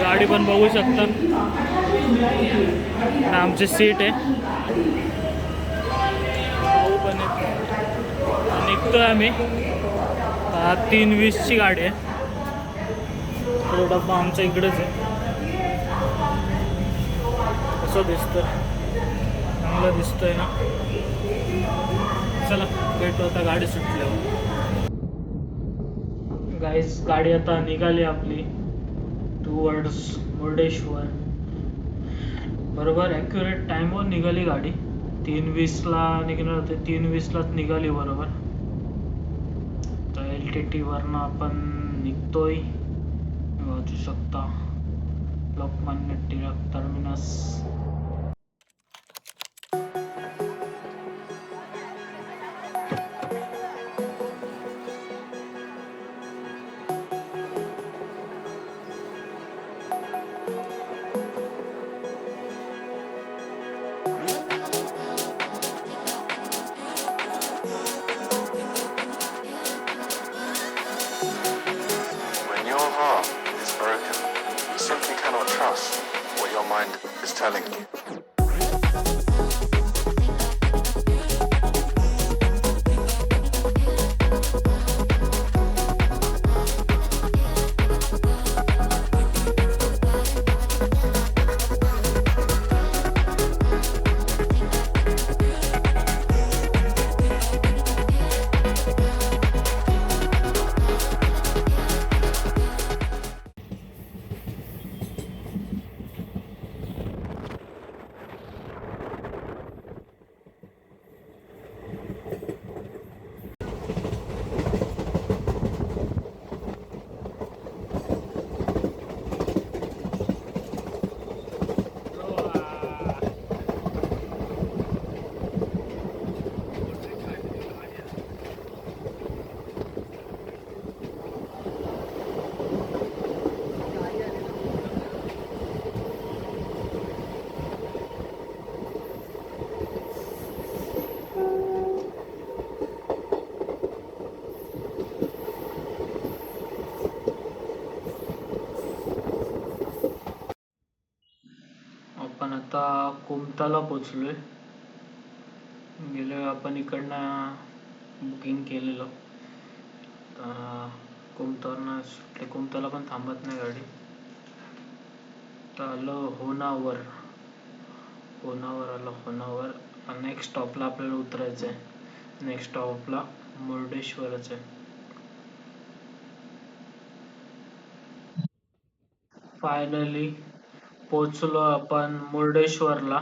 गाडी पण बघू शकता. आमची सीट आहे. भाऊ पण निघतोय आम्ही. 3:20ची गाडी आहे. तो डब्बा आमच्या इकडेच आहे. कसं दिसतंय? चांगलं दिसतंय ना. चला भेटू आता गाडी सुटल्यावर. गाईस गाडी आता निघाली आपली टुवर्ड्स मुर्डेश्वर. बरोबर ॲक्युरेट टाईमवर निघाली गाडी. 3:20ला निघणार होते, 3:20लाच निघाली बरोबर. तर LTT वरनं आपण निघतोय. वाचू शकता Lokmanya Tilak terminus. What your mind is telling you. आपण आता कुमताला पोचलोय. गेलो आपण इकडनं बुकिंग केलेलं. कुमतावरनं सुटले. कुमताला पण थांबत नाही गाडी. तर आलो होनावर. आलो होनावर. नेक्स्ट स्टॉपला आपल्याला उतरायचं आहे. नेक्स्ट स्टॉपला मुर्डेश्वरच आहे. फायनली पोचलो आपण मुर्डेश्वरला.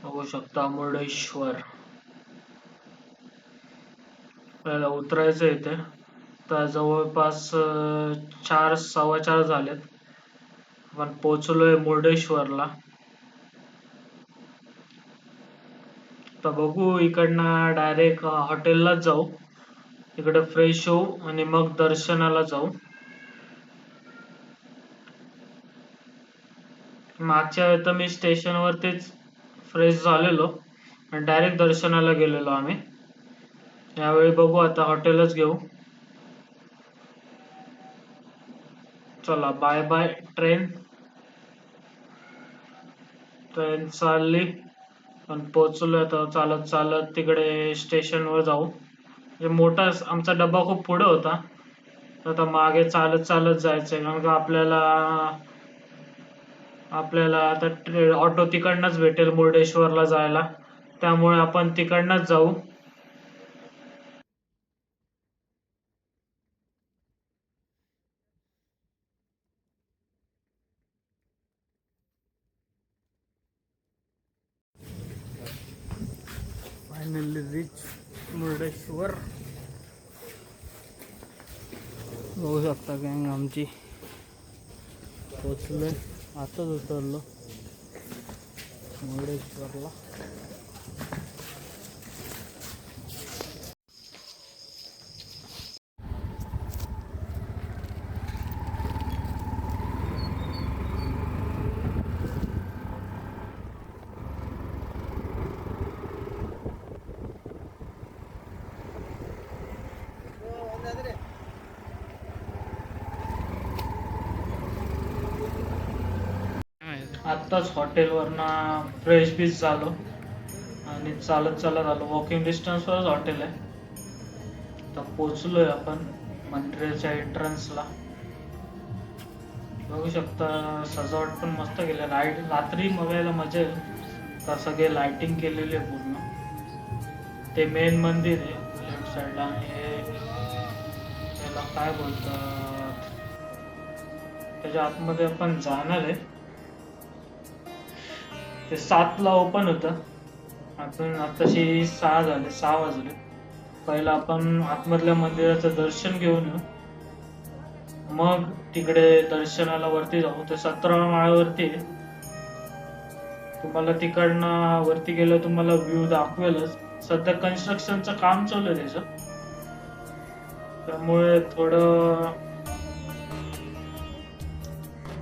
बघू शकता मुर्डेश्वर. आपल्याला उतरायचं इथे. तर जवळपास 4 4:15 झालेत. आपण पोचलोय मुर्डेश्वरला. तर बघू इकडनं डायरेक्ट हॉटेललाच जाऊ. इकडे फ्रेश होऊ आणि मग दर्शनाला जाऊ. मागच्या वेळेस तर मी स्टेशनवरतीच फ्रेश झालेलो आणि डायरेक्ट दर्शनाला गेलेलो आम्ही. यावेळी बघू आता हॉटेलच घेऊ. चला बाय बाय ट्रेन चालली. पण पोचलोय आता. चालत चालत तिकडे स्टेशनवर जाऊ. म्हणजे मोठा आमचा डब्बा खूप पुढे होता. आता मागे चालत चालत जायचंय कारण का आपल्याला आता ऑटो तिकडनंच भेटेल मुर्डेश्वरला जायला. त्यामुळे आपण तिकडनंच जाऊ. Finally rich Murdeshwar. बघू शकता गँग आमची. पोचलोय. आताच उतरलो मुर्डेश्वरला. आत्ताच हॉटेलवरनं फ्रेश बीच झालो आणि चालत चालत आलो. वॉकिंग डिस्टन्सवरच हॉटेल आहे. आता पोचलोय आपण मंदिराच्या एंट्रन्सला. बघू शकता सजावट पण मस्त केलं. लाईट रात्री बघायला मजा येईल. आता सगळे लाइटिंग केलेली आहे पूर्ण. ते मेन मंदिर आहे लेफ्ट साईडला आणि त्याला काय बोलतात त्याच्या आतमध्ये आपण जाणार आहे. ते 7ला ओपन होतं. आपण आताशी 6 झाले, 6 वाजले. पहिला आपण आतमधल्या मंदिराचं दर्शन घेऊन येऊ, मग तिकडे दर्शनाला वरती जाऊ. ते 17व्या माळ्यावरती आहे. तुम्हाला तिकडनं वरती गेलं तुम्हाला व्ह्यू दाखवेलच. सध्या कन्स्ट्रक्शनचं काम चालू आहे त्याचं, त्यामुळे थोडं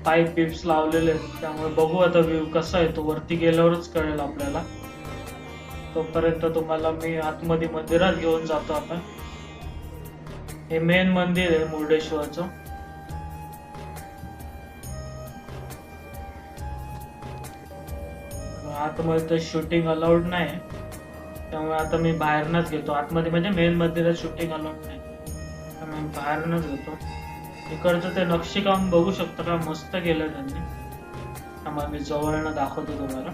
पाईप बिप्स लावलेले आहेत. त्यामुळे बघू आता व्ह्यू कसा आहे तो वरती गेल्यावरच कळेल आपल्याला. तोपर्यंत तुम्हाला मी आतमध्ये मंदिरात घेऊन जातो. आता हे मेन मंदिर आहे मुर्डेश्वरचं. आतमध्ये तर शूटिंग अलाउड नाही, त्यामुळे आता मी बाहेरनच घेतो. आतमध्ये म्हणजे मेन मंदिरात शूटिंग अलाउड नाही, त्यामुळे मी बाहेरनच घेतो. इकडचं ते नक्षीकाम बघू शकता का मस्त केलं त्यांनी. त्यामुळे मी जवळनं दाखवतो तुम्हाला.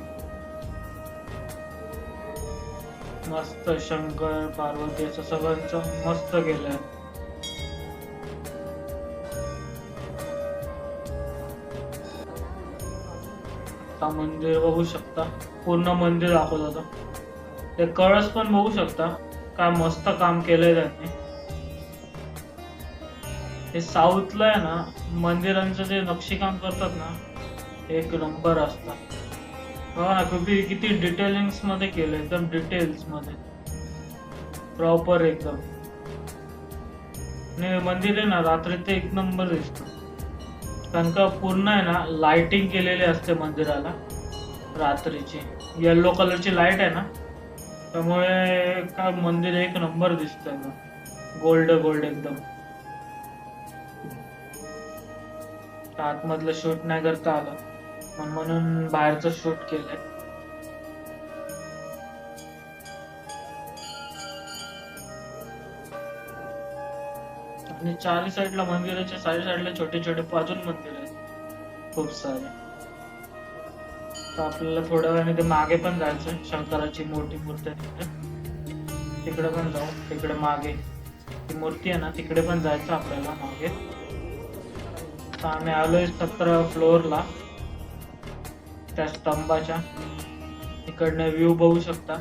मस्त शंकर पार्वती असं सगळ्यांचं मस्त केलंय. मंदिर बघू शकता, पूर्ण मंदिर दाखवत होतं. ते कळस पण बघू शकता, काय मस्त काम केलंय त्यांनी. हे साऊथला आहे ना मंदिरांचं जे नक्षीकाम करतात ना, एक नंबर असतात. बघा ना किती डिटेलिंग्स मध्ये केलं, एकदम डिटेल्स मध्ये प्रॉपर एकदम. आणि मंदिर आहे ना रात्री ते एक नंबर दिसतं, कारण का पूर्ण आहे ना लाइटिंग केलेली असते मंदिराला रात्रीची. येलो कलरची लाईट आहे ना, त्यामुळे काय मंदिर एक नंबर दिसतंय, गोल्ड गोल्ड एकदम. आतमधलं शूट नाही करता आलं म्हणून बाहेरचं शूट केलंय. आणि चारी साईडला मंदिराच्या चारी साईडला छोटे छोटे अजून मंदिर आहेत खूप सारे. तर आपल्याला थोड्या वेळाने ते मागे पण जायचं. शंकराची मोठी मूर्ती आहे तिकडे पण जाऊ. तिकडे मागे ती मूर्ती आहे ना, तिकडे पण जायचं आपल्याला मागे. तर आम्ही आलोय 17 फ्लोअरला, त्या स्तंभाच्या इकडनं व्ह्यू बघू शकता.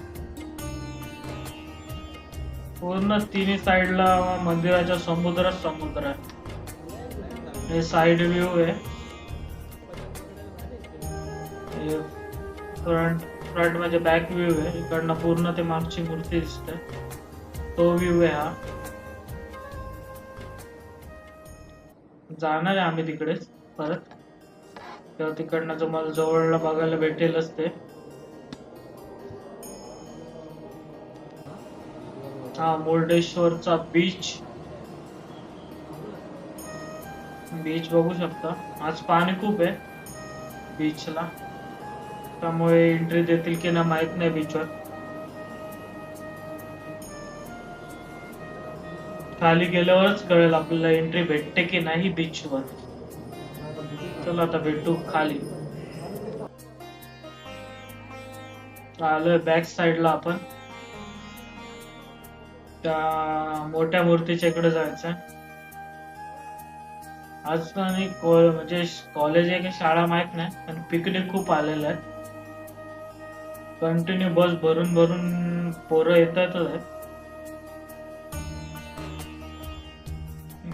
पूर्ण तिन्ही साईडला मंदिराच्या समुद्र आहे. हे साइड व्ह्यू आहे. फ्रंट म्हणजे बॅक व्ह्यू आहे. इकडनं पूर्ण ते मागची मूर्ती दिसते, तो व्ह्यू आहे हा. जाणार आहे आम्ही तिकडेच परत, तेव्हा तिकडनं तुम्हाला जवळला बघायला भेटेलच ते. हा मुर्डेश्वरचा बीच बघू शकता. आज पाणी खूप आहे बीचला, त्यामुळे एंट्री देतील की ना माहित नाही बीचवर. खाली गेल्यावरच कळेल आपल्याला एंट्री भेटते की नाही बीचवर. चला आता भेटू खाली. आलोय बॅक साईडला आपण. त्या मोठ्या मूर्तीच्या इकडे जायचं. आज म्हणजे कॉलेज आहे की शाळा माहित नाही, पण पिकनिक खूप आलेलं आहे. कंटिन्यू बस भरून भरून पोरं येतातच आहे.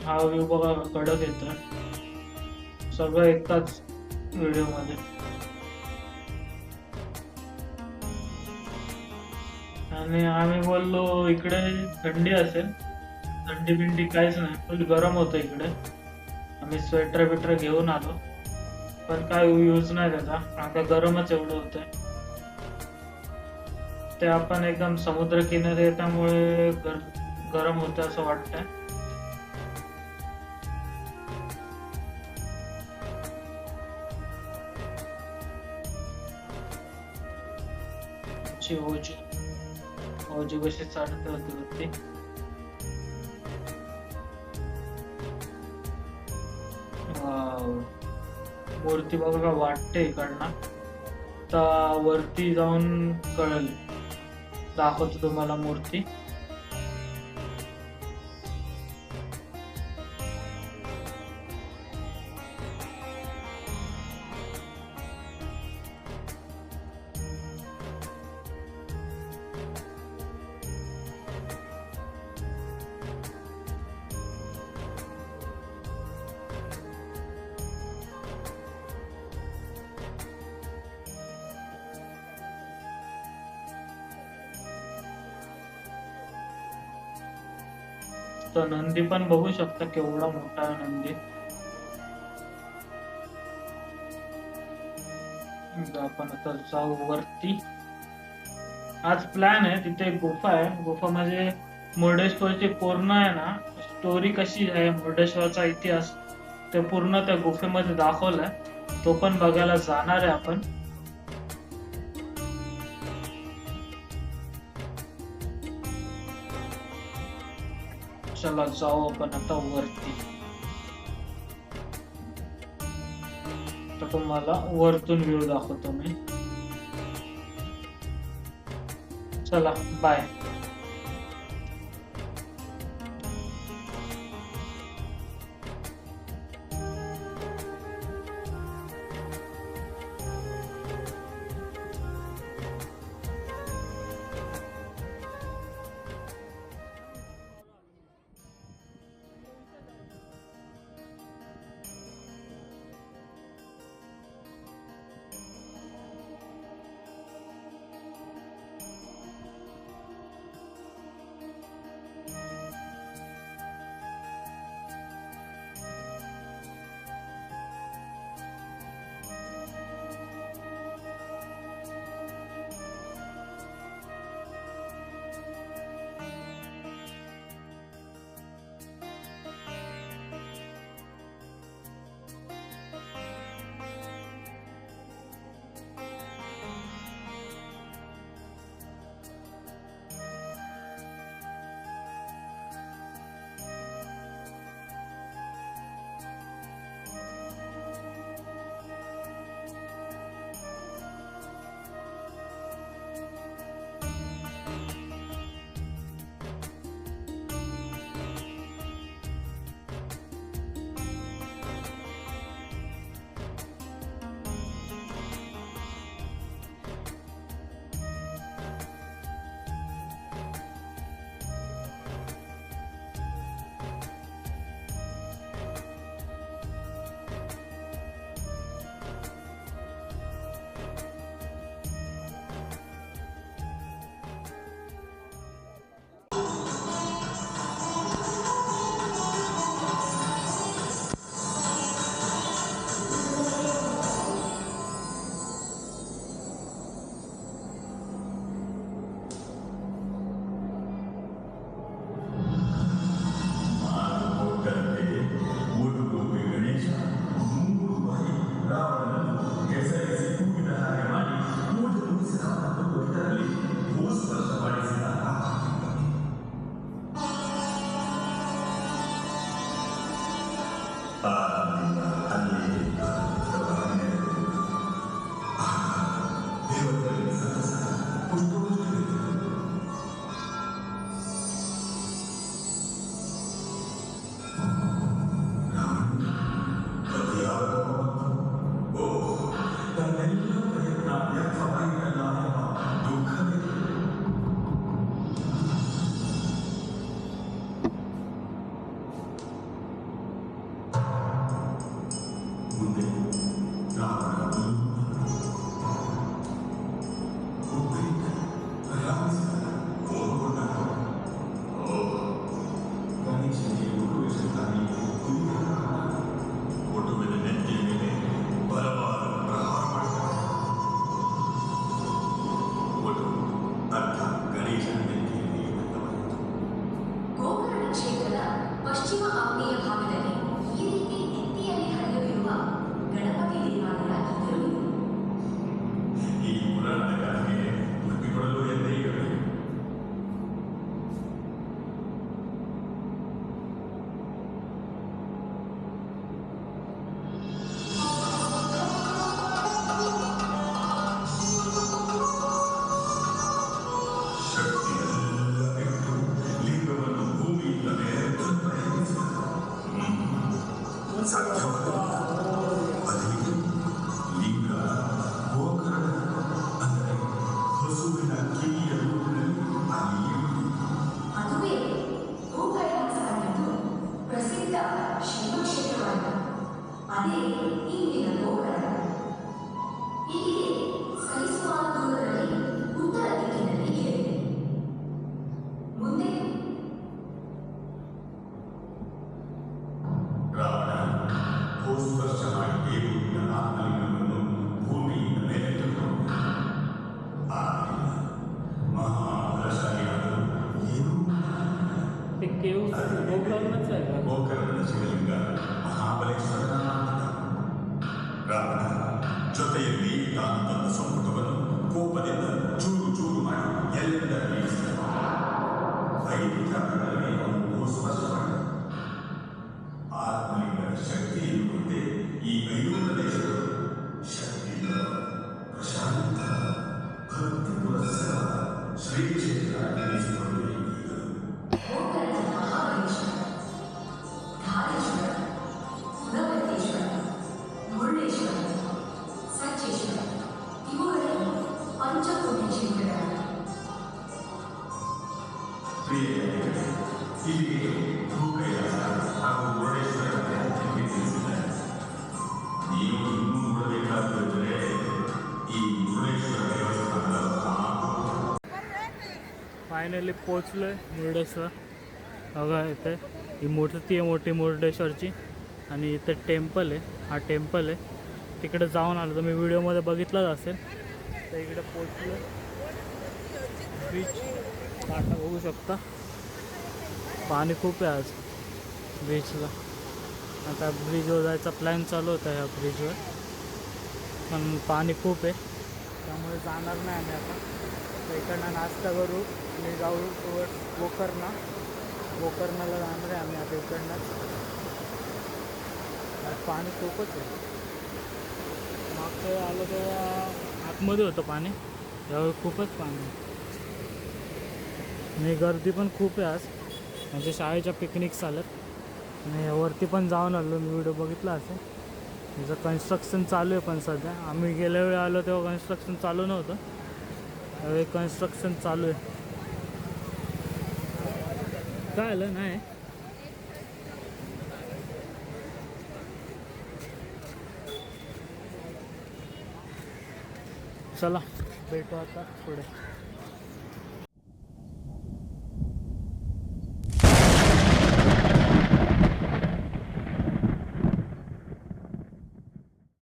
हा व्ह्यू बघा कडक येतोय, सगळं एकाच व्हिडिओ मध्ये. आणि आम्ही बोललो इकडे थंडी असेल, थंडी बिंडी काहीच नाही, फुल गरम होतं इकडे. आम्ही स्वेटर बिटर घेऊन आलो, पण काय यूज नाही त्याचा, आता गरमच एवढं होतंय. ते आपण एकदम समुद्र किनारे त्यामुळे गरम होतं असं वाटतंय. आमची ओजी कशी चढते होती वरती. वाव. मूर्ती बघा का वाटते इकडनं. आता वरती जाऊन कळेल, दाखवतो तुम्हाला मूर्ती. तर नंदी पण बघू शकता केवढा मोठा आहे नंदी. आपण आता जाऊ वरती. आज प्लॅन आहे, तिथे एक गुफा आहे. गुफा म्हणजे मुर्डेश्वरची पूर्ण आहे ना स्टोरी, कशी आहे मुर्डेश्वरचा इतिहास, ते पूर्ण त्या गुफेमध्ये दाखवलाय. तो पण बघायला जाणार आहे आपण. चला जाऊ आपण आता वरती. तर तुम्हाला वरतून व्ह्यू दाखवतो मी. चला बाय. फायनली पोचलोय मुर्डेश्वर. बघा इथे ही मूर्ती आहे मोठी मुर्डेश्वरची आणि इथे टेम्पल आहे. हा टेम्पल आहे. तिकडे जाऊन आलो तर मी व्हिडिओमध्ये बघितलंच असेल. तर इकडे पोचलो. बीच काटा बघू शकता. पाणी खूप आहे आज बीचला. आता ब्रिजवर जायचा प्लॅन चालू होता ह्या ब्रिजवर, पण पाणी खूप आहे त्यामुळे जाणार नाही आम्ही आता. तर इकडनं नाश्ता करू आणि जाऊ गोकर्णा. गोकर्णाला जाणार आहे आम्ही आता इकडनं. पाणी खूपच आहे. मागचं आलं तेव्हा आतमध्ये होतं पाणी, त्यावेळी खूपच पाणी आणि गर्दी पण खूप आहे आज. म्हणजे शाळेच्या पिकनिक चालत आणि वरती पण जाऊन आलो मी, व्हिडिओ बघितला असेल. त्याचं कन्स्ट्रक्शन चालू आहे पण सध्या. आम्ही गेल्या वेळी आलो तेव्हा कन्स्ट्रक्शन चालू नव्हतं, त्यावेळी कन्स्ट्रक्शन चालू आहे. काय आलं नाही. चला भेटू आता पुढे.